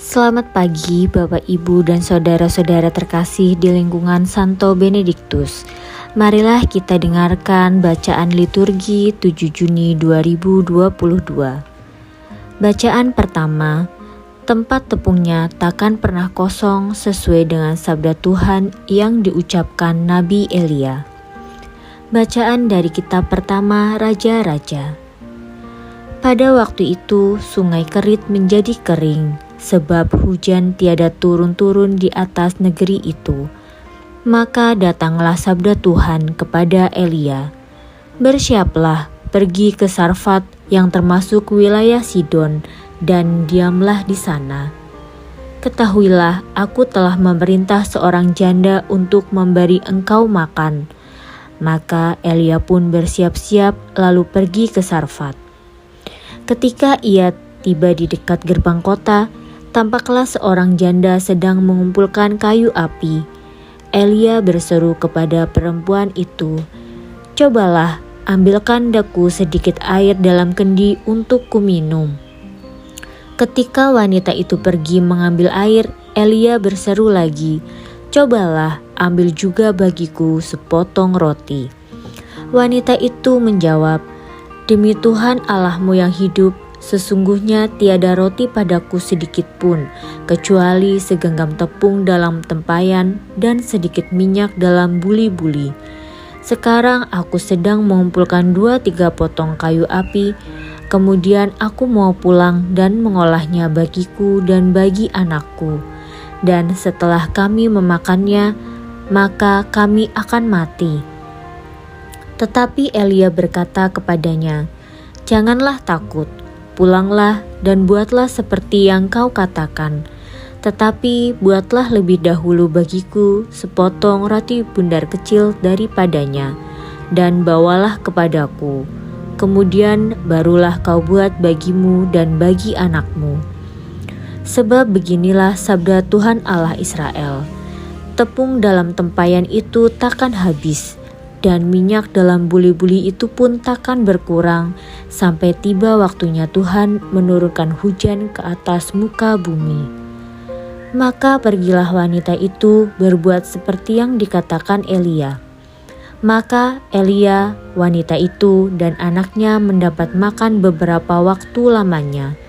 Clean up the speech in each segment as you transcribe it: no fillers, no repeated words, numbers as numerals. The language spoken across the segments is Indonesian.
Selamat pagi Bapak Ibu dan saudara-saudara terkasih di lingkungan Santo Benediktus. Marilah kita dengarkan bacaan liturgi 7 Juni 2022. Bacaan pertama, tempat tepungnya takkan pernah kosong sesuai dengan sabda Tuhan yang diucapkan Nabi Elia. Bacaan dari kitab pertama Raja-Raja. Pada waktu itu sungai Kerit menjadi kering, sebab hujan tiada turun-turun di atas negeri itu. Maka datanglah sabda Tuhan kepada Elia, "Bersiaplah, pergi ke Sarfat yang termasuk wilayah Sidon, dan diamlah di sana. Ketahuilah, aku telah memerintah seorang janda untuk memberi engkau makan." Maka Elia pun bersiap-siap lalu pergi ke Sarfat. Ketika ia tiba di dekat gerbang kota, tampaklah seorang janda sedang mengumpulkan kayu api. Elia berseru kepada perempuan itu, "Cobalah, ambilkan daku sedikit air dalam kendi untuk kuminum." Ketika wanita itu pergi mengambil air, Elia berseru lagi, "Cobalah, ambil juga bagiku sepotong roti." Wanita itu menjawab, "Demi Tuhan Allahmu yang hidup, sesungguhnya tiada roti padaku sedikit pun, kecuali segenggam tepung dalam tempayan dan sedikit minyak dalam buli-buli. Sekarang aku sedang mengumpulkan 2-3 potong kayu api, kemudian aku mau pulang dan mengolahnya bagiku dan bagi anakku. Dan setelah kami memakannya, maka kami akan mati." Tetapi Elia berkata kepadanya, "Janganlah takut. Pulanglah dan buatlah seperti yang kau katakan. Tetapi buatlah lebih dahulu bagiku sepotong roti bundar kecil daripadanya, dan bawalah kepadaku. Kemudian barulah kau buat bagimu dan bagi anakmu. Sebab beginilah sabda Tuhan Allah Israel, tepung dalam tempayan itu takkan habis, dan minyak dalam buli-buli itu pun takkan berkurang sampai tiba waktunya Tuhan menurunkan hujan ke atas muka bumi." Maka pergilah wanita itu berbuat seperti yang dikatakan Elia. Maka Elia, wanita itu, dan anaknya mendapat makan beberapa waktu lamanya.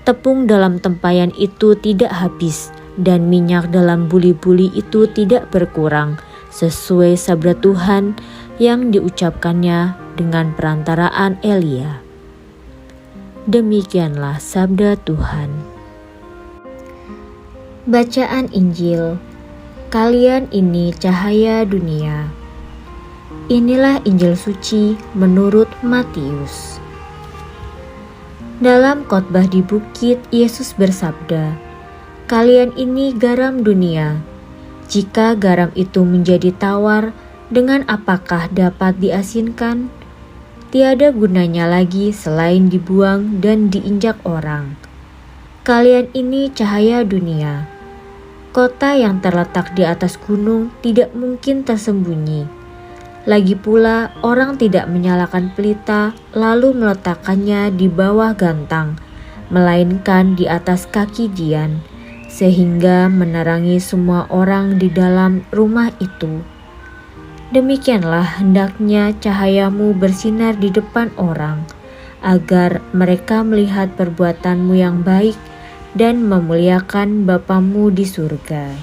Tepung dalam tempayan itu tidak habis, dan minyak dalam buli-buli itu tidak berkurang, sesuai sabda Tuhan yang diucapkannya dengan perantaraan Elia. Demikianlah sabda Tuhan. Bacaan Injil. Kalian ini cahaya dunia. Inilah Injil suci menurut Matius. Dalam khotbah di bukit, Yesus bersabda, "Kalian ini garam dunia. Jika garam itu menjadi tawar, dengan apakah dapat diasinkan? Tiada gunanya lagi selain dibuang dan diinjak orang. Kalian ini cahaya dunia. Kota yang terletak di atas gunung tidak mungkin tersembunyi. Lagi pula orang tidak menyalakan pelita lalu meletakkannya di bawah gantang, melainkan di atas kaki dian, sehingga menerangi semua orang di dalam rumah itu. Demikianlah hendaknya cahayamu bersinar di depan orang, agar mereka melihat perbuatanmu yang baik dan memuliakan Bapamu di surga."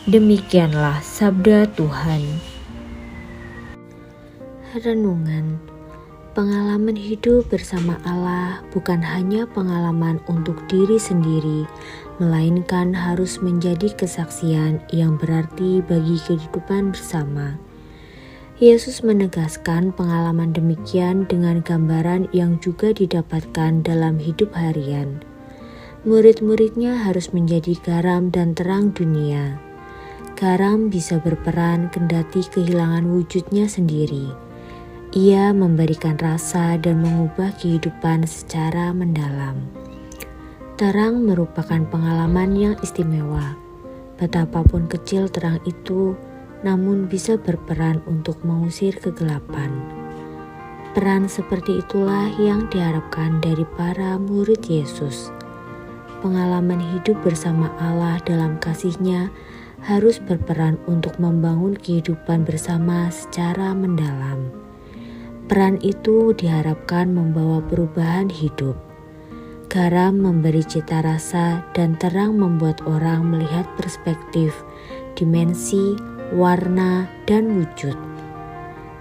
Demikianlah sabda Tuhan. Renungan. Pengalaman hidup bersama Allah bukan hanya pengalaman untuk diri sendiri, melainkan harus menjadi kesaksian yang berarti bagi kehidupan bersama. Yesus menegaskan pengalaman demikian dengan gambaran yang juga didapatkan dalam hidup harian. Murid-muridnya harus menjadi garam dan terang dunia. Garam bisa berperan kendati kehilangan wujudnya sendiri. Ia memberikan rasa dan mengubah kehidupan secara mendalam. Terang merupakan pengalaman yang istimewa. Betapapun kecil terang itu, namun bisa berperan untuk mengusir kegelapan. Peran seperti itulah yang diharapkan dari para murid Yesus. pengalaman hidup bersama Allah dalam kasih-Nya harus berperan untuk membangun kehidupan bersama secara mendalam. Peran itu diharapkan membawa perubahan hidup. Garam memberi cita rasa dan terang membuat orang melihat perspektif, dimensi, warna, dan wujud.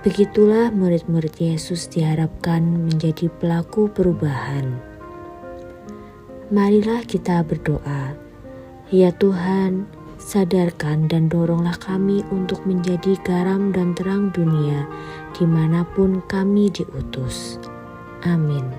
Begitulah murid-murid Yesus diharapkan menjadi pelaku perubahan. Marilah kita berdoa. Ya Tuhan, sadarkan dan doronglah kami untuk menjadi garam dan terang dunia dimanapun kami diutus. Amin.